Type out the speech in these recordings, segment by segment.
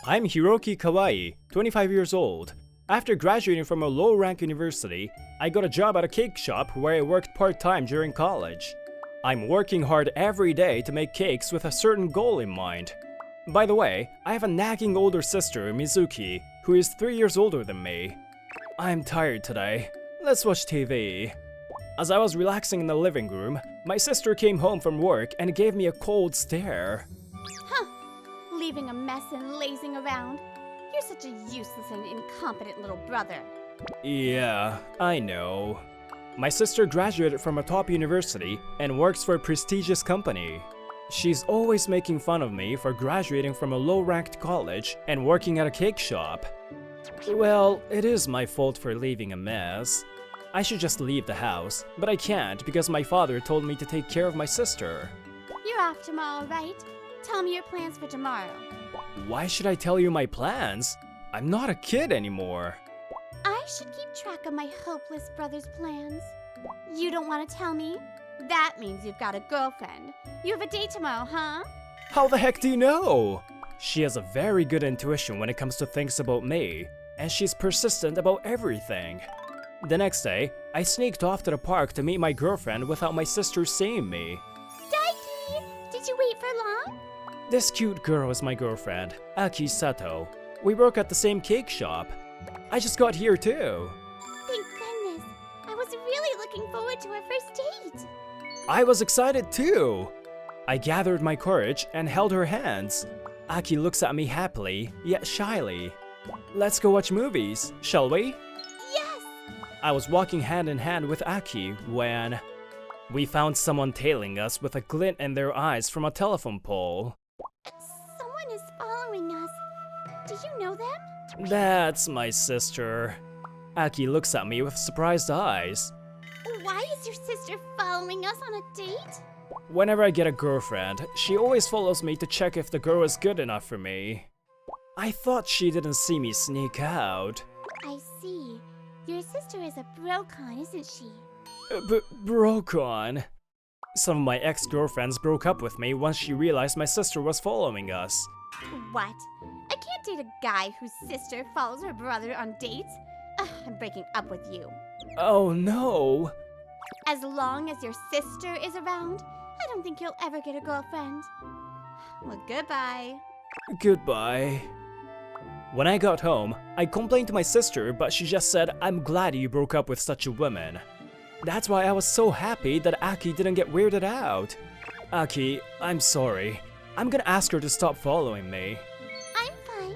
I'm Hiroki Kawai, 25 years old. After graduating from a low-rank university, I got a job at a cake shop where I worked part-time during college. I'm working hard every day to make cakes with a certain goal in mind. By the way, I have a nagging older sister, Mizuki, who is 3 years older than me. I'm tired today. Let's watch TV. As I was relaxing in the living room, my sister came home from work and gave me a cold stare. Huh. Leaving a mess and lazing around. You're such a useless and incompetent little brother. Yeah, I know. My sister graduated from a top university and works for a prestigious company. She's always making fun of me for graduating from a low-ranked college and working at a cake shop. Well, it is my fault for leaving a mess. I should just leave the house, but I can't because my father told me to take care of my sister. You're off tomorrow, right? Tell me your plans for tomorrow. Why should I tell you my plans? I'm not a kid anymore. I should keep track of my hopeless brother's plans. You don't want to tell me? That means you've got a girlfriend. You have a date tomorrow, huh? How the heck do you know? She has a very good intuition when it comes to things about me, and she's persistent about everything. The next day, I sneaked off to the park to meet my girlfriend without my sister seeing me. Daiki! Did you wait for long? This cute girl is my girlfriend, Aki Sato. We work at the same cake shop. I just got here too. Thank goodness. I was really looking forward to our first date. I was excited too. I gathered my courage and held her hands. Aki looks at me happily, yet shyly. Let's go watch movies, shall we? Yes! I was walking hand in hand with Aki when we found someone tailing us with a glint in their eyes from a telephone pole. Someone is following us. Do you know them? That's my sister. Aki looks at me with surprised eyes. Why is your sister following us on a date? Whenever I get a girlfriend, she always follows me to check if the girl is good enough for me. I thought she didn't see me sneak out. I see. Your sister is a brocon, isn't she? Brocon? Some of my ex-girlfriends broke up with me once she realized my sister was following us. What? I can't date a guy whose sister follows her brother on dates. Ugh, I'm breaking up with you. Oh no! As long as your sister is around, I don't think you'll ever get a girlfriend. Well, goodbye. Goodbye. When I got home, I complained to my sister, but she just said, "I'm glad you broke up with such a woman." That's why I was so happy that Aki didn't get weirded out. Aki, I'm sorry. I'm gonna ask her to stop following me. I'm fine.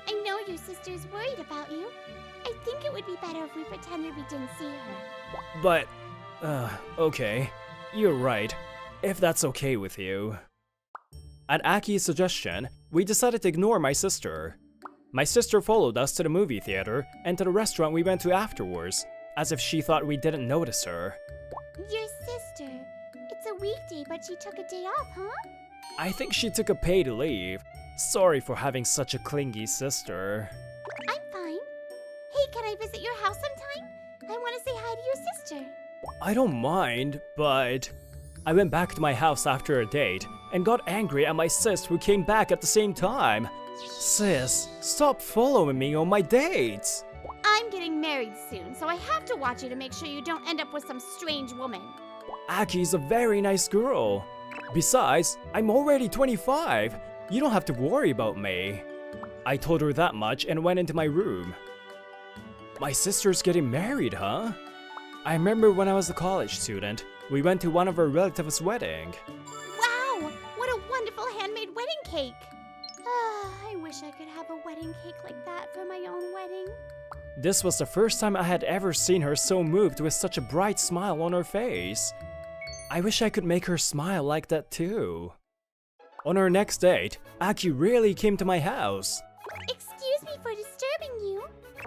I know your sister is worried about you. I think it would be better if we pretended we didn't see her. But, okay. You're right. If that's okay with you. At Aki's suggestion, we decided to ignore my sister. My sister followed us to the movie theater and to the restaurant we went to afterwards, as if she thought we didn't notice her. Your sister. It's a weekday, but she took a day off, huh? I think she took a paid leave. Sorry for having such a clingy sister. I'm fine. Hey, can I visit your house sometime? I want to say hi to your sister. I don't mind, but I went back to my house after a date and got angry at my sis who came back at the same time. Sis, stop following me on my dates. I'm getting married soon, so I have to watch you to make sure you don't end up with some strange woman. Aki's a very nice girl. Besides, I'm already 25. You don't have to worry about me. I told her that much and went into my room. My sister's getting married, huh? I remember when I was a college student, we went to one of our relatives' wedding. Wow! What a wonderful handmade wedding cake! I wish I could have a wedding cake like that for my own wedding. This was the first time I had ever seen her so moved with such a bright smile on her face. I wish I could make her smile like that too. On our next date, Aki really came to my house. Excuse me for disturbing you.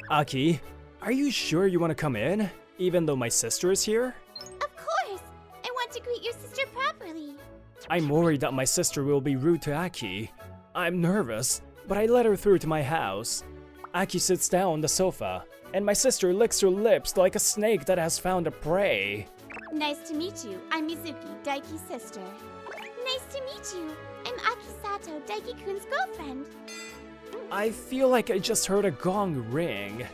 Aki, are you sure you want to come in, even though my sister is here? Of course! I want to greet your sister properly. I'm worried that my sister will be rude to Aki. I'm nervous, but I let her through to my house. Aki sits down on the sofa, and my sister licks her lips like a snake that has found a prey. Nice to meet you. I'm Mizuki, Daiki's sister. Nice to meet you. I'm Aki Sato, Daiki-kun's girlfriend. I feel like I just heard a gong ring.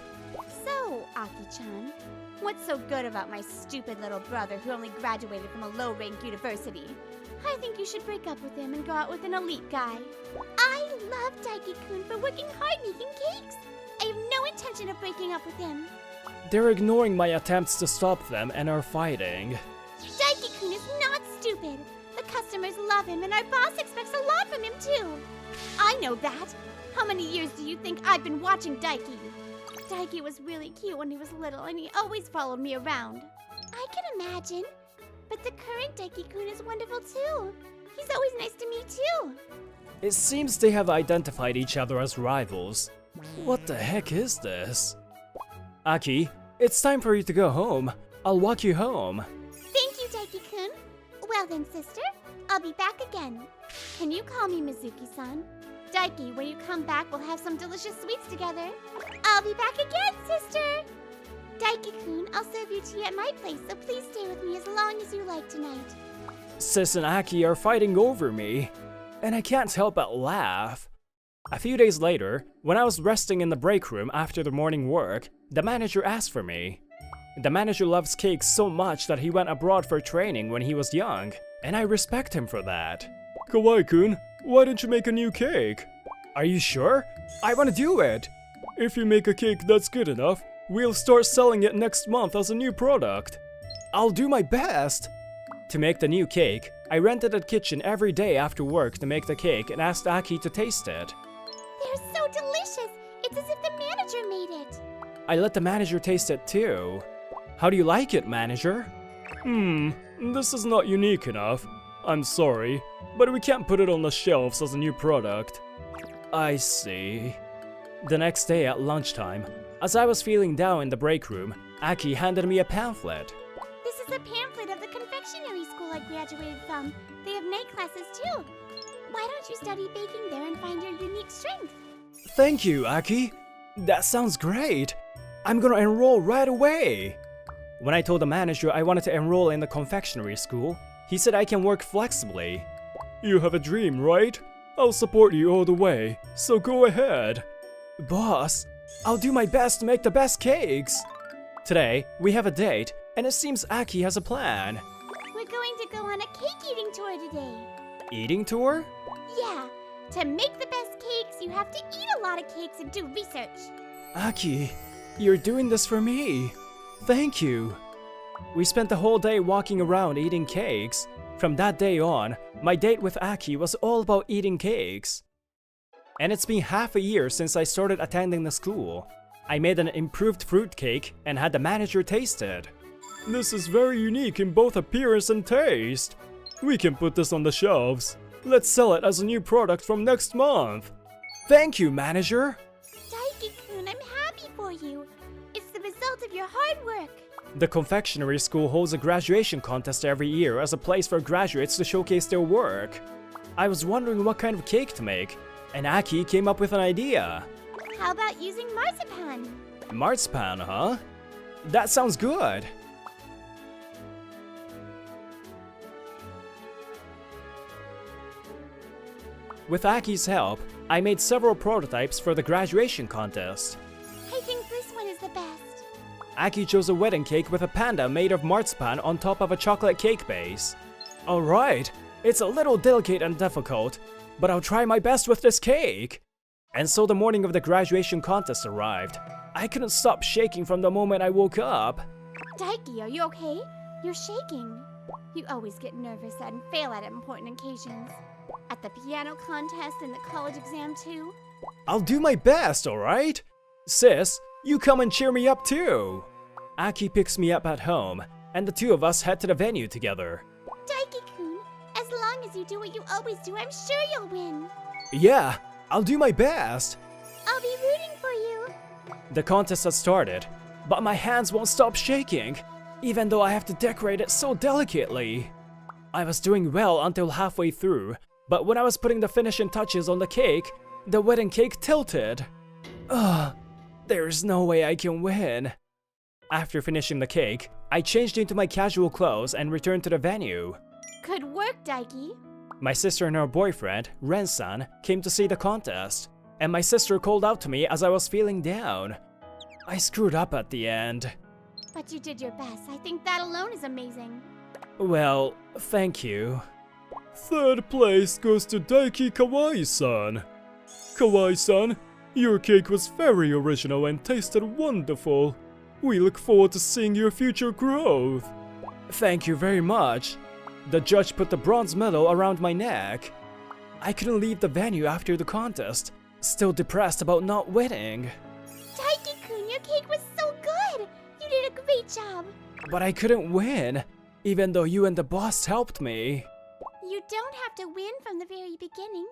So, Aki-chan, what's so good about my stupid little brother who only graduated from a low-ranked university? I think you should break up with him and go out with an elite guy. I love Daiki-kun for working hard making cakes. I have no intention of breaking up with him. They're ignoring my attempts to stop them and are fighting. Daiki-kun is not stupid. The customers love him and our boss expects a lot from him too. I know that. How many years do you think I've been watching Daiki? Daiki was really cute when he was little and he always followed me around. I can imagine. But the current Daiki-kun is wonderful too. He's always nice to me too. It seems they have identified each other as rivals. What the heck is this? Aki, it's time for you to go home. I'll walk you home. Thank you, Daiki-kun. Well then, sister, I'll be back again. Can you call me Mizuki-san? Daiki, when you come back, we'll have some delicious sweets together. I'll be back again, sister! Daiki-kun, I'll serve you tea at my place, so please stay with me as long as you like tonight. Sis and Aki are fighting over me, and I can't help but laugh. A few days later, when I was resting in the break room after the morning work, the manager asked for me. The manager loves cakes so much that he went abroad for training when he was young, and I respect him for that. Kawaii-kun, why don't you make a new cake? Are you sure? I want to do it! If you make a cake that's good enough, we'll start selling it next month as a new product. I'll do my best! To make the new cake, I rented a kitchen every day after work to make the cake and asked Aki to taste it. They're so delicious! It's as if the manager made it! I let the manager taste it too. How do you like it, manager? This is not unique enough. I'm sorry, but we can't put it on the shelves as a new product. I see. The next day at lunchtime, as I was feeling down in the break room, Aki handed me a pamphlet. This is a pamphlet of the confectionery school I graduated from. They have night classes too. Why don't you study baking there and find your unique strength? Thank you, Aki. That sounds great. I'm gonna enroll right away. When I told the manager I wanted to enroll in the confectionery school, he said I can work flexibly. You have a dream, right? I'll support you all the way, so go ahead. Boss, I'll do my best to make the best cakes. Today, we have a date, and it seems Aki has a plan. We're going to go on a cake eating tour today. Eating tour? Yeah, to make the best cakes, you have to eat a lot of cakes and do research. Aki, you're doing this for me. Thank you. We spent the whole day walking around eating cakes. From that day on, my date with Aki was all about eating cakes. And it's been half a year since I started attending the school. I made an improved fruit cake and had the manager taste it. This is very unique in both appearance and taste. We can put this on the shelves. Let's sell it as a new product from next month. Thank you, manager. Daiki-kun, I'm happy for you. It's the result of your hard work. The confectionery school holds a graduation contest every year as a place for graduates to showcase their work. I was wondering what kind of cake to make, and Aki came up with an idea. How about using marzipan? Marzipan, huh? That sounds good. With Aki's help, I made several prototypes for the graduation contest. I think this one is the best. Aki chose a wedding cake with a panda made of marzipan on top of a chocolate cake base. Alright, it's a little delicate and difficult, but I'll try my best with this cake. And so the morning of the graduation contest arrived. I couldn't stop shaking from the moment I woke up. Daiki, are you okay? You're shaking. You always get nervous and fail at important occasions. At the piano contest and the college exam too. I'll do my best, alright? Sis, you come and cheer me up too. Aki picks me up at home, and the two of us head to the venue together. Daiki-kun, as long as you do what you always do, I'm sure you'll win. Yeah, I'll do my best. I'll be rooting for you. The contest has started, but my hands won't stop shaking, even though I have to decorate it so delicately. I was doing well until halfway through, but when I was putting the finishing touches on the cake, the wedding cake tilted. Ugh, there's no way I can win. After finishing the cake, I changed into my casual clothes and returned to the venue. Good work, Daiki. My sister and her boyfriend, Ren-san, came to see the contest. and my sister called out to me as I was feeling down. I screwed up at the end. But you did your best. I think that alone is amazing. Well, thank you. Third place goes to Daiki Kawaii-san. Kawaii-san, your cake was very original and tasted wonderful. We look forward to seeing your future growth. Thank you very much. The judge put the bronze medal around my neck. I couldn't leave the venue after the contest, still depressed about not winning. Daiki-kun, your cake was so good! You did a great job! But I couldn't win, even though you and the boss helped me. You don't have to win from the very beginning.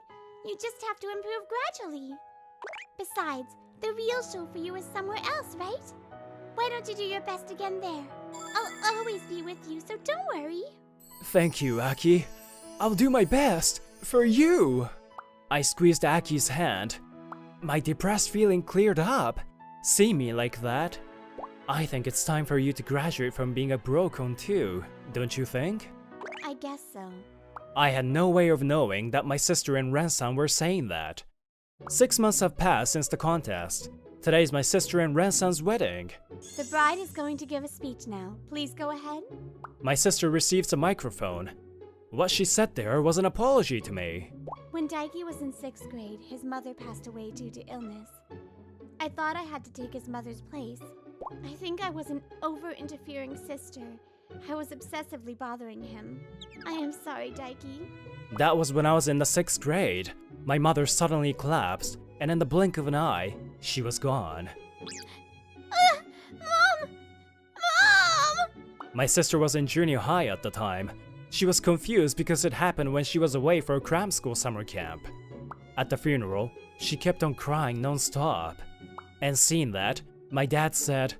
You just have to improve gradually. Besides, the real show for you is somewhere else, right? Why don't you do your best again there? I'll always be with you, so don't worry. Thank you, Aki. I'll do my best, for you! I squeezed Aki's hand. My depressed feeling cleared up. See me like that? I think it's time for you to graduate from being a brocon too, don't you think? I guess so. I had no way of knowing that my sister and Ren-san were saying that. 6 months have passed since the contest. Today's my sister and Ren-san's wedding. The bride is going to give a speech now. Please go ahead. My sister receives a microphone. What she said there was an apology to me. When Daiki was in 6th grade, his mother passed away due to illness. I thought I had to take his mother's place. I think I was an over-interfering sister. I was obsessively bothering him. I am sorry, Daiki. That was when I was in the 6th grade. My mother suddenly collapsed, and in the blink of an eye, she was gone. Mom! Mom! My sister was in junior high at the time. She was confused because it happened when she was away for a cram school summer camp. At the funeral, she kept on crying non-stop. And seeing that, my dad said,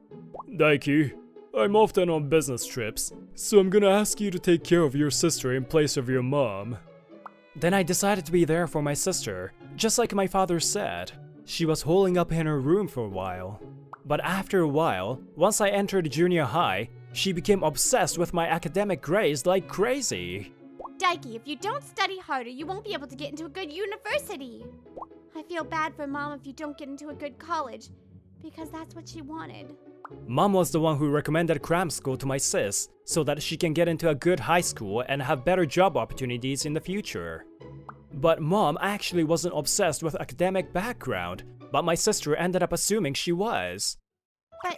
Daiki, I'm often on business trips, so I'm gonna ask you to take care of your sister in place of your mom. Then I decided to be there for my sister, just like my father said. She was holding up in her room for a while. But after a while, once I entered junior high, she became obsessed with my academic grades like crazy. Daiki, if you don't study harder, you won't be able to get into a good university. I feel bad for Mom if you don't get into a good college, because that's what she wanted. Mom was the one who recommended cram school to my sis, so that she can get into a good high school and have better job opportunities in the future. But Mom actually wasn't obsessed with academic background, but my sister ended up assuming she was. But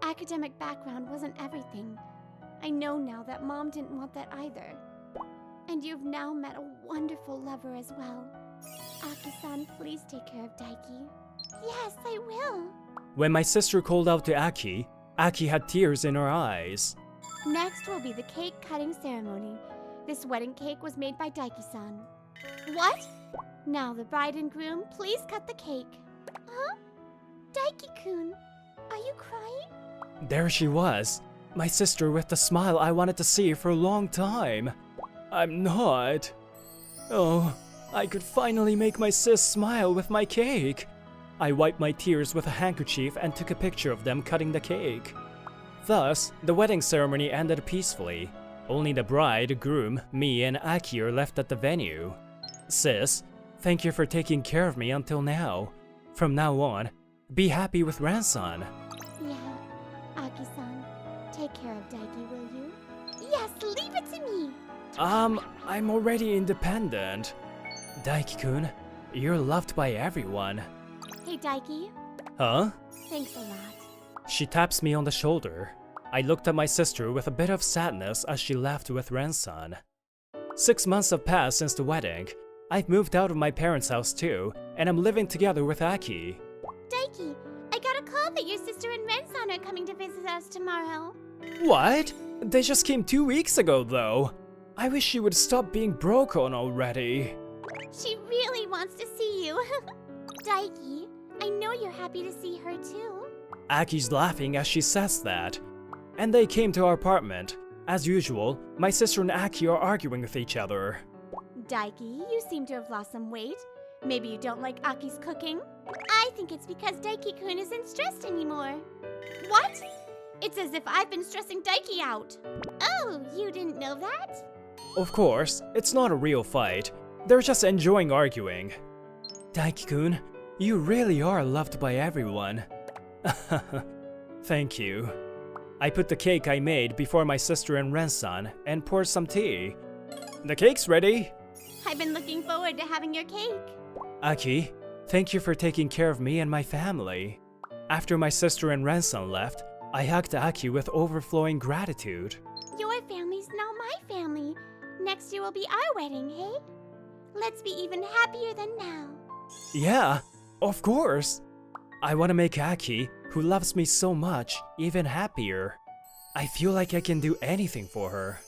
academic background wasn't everything. I know now that Mom didn't want that either. And you've now met a wonderful lover as well. Aki-san, please take care of Daiki. Yes, I will. When my sister called out to Aki, Aki had tears in her eyes. Next will be the cake cutting ceremony. This wedding cake was made by Daiki-san. What? Now the bride and groom, please cut the cake. Huh? Daiki-kun, are you crying? There she was, my sister with the smile I wanted to see for a long time. I'm not. Oh, I could finally make my sis smile with my cake. I wiped my tears with a handkerchief and took a picture of them cutting the cake. Thus, the wedding ceremony ended peacefully. Only the bride, groom, me, and Aki are left at the venue. Sis, thank you for taking care of me until now. From now on, be happy with Ran-san. Yeah, Aki-san, take care of Daiki, will you? Yes, leave it to me! I'm already independent. Daiki-kun, you're loved by everyone. Hey, Daiki. Huh? Thanks a lot. She taps me on the shoulder. I looked at my sister with a bit of sadness as she left with Ran-san. 6 months have passed since the wedding. I've moved out of my parents' house too, and I'm living together with Aki. Daiki, I got a call that your sister and Ren-san are coming to visit us tomorrow. What? They just came 2 weeks ago though. I wish she would stop being brocon already. She really wants to see you. Daiki, I know you're happy to see her too. Aki's laughing as she says that. And they came to our apartment. As usual, my sister and Aki are arguing with each other. Daiki, you seem to have lost some weight. Maybe you don't like Aki's cooking? I think it's because Daiki-kun isn't stressed anymore. What? It's as if I've been stressing Daiki out. Oh, you didn't know that? Of course, it's not a real fight. They're just enjoying arguing. Daiki-kun, you really are loved by everyone. Thank you. I put the cake I made before my sister and Ren-san and poured some tea. The cake's ready! I've been looking forward to having your cake. Aki, thank you for taking care of me and my family. After my sister and Ren-san left, I hugged Aki with overflowing gratitude. Your family's now my family. Next year will be our wedding, hey? Let's be even happier than now. Yeah, of course! I want to make Aki, who loves me so much, even happier. I feel like I can do anything for her.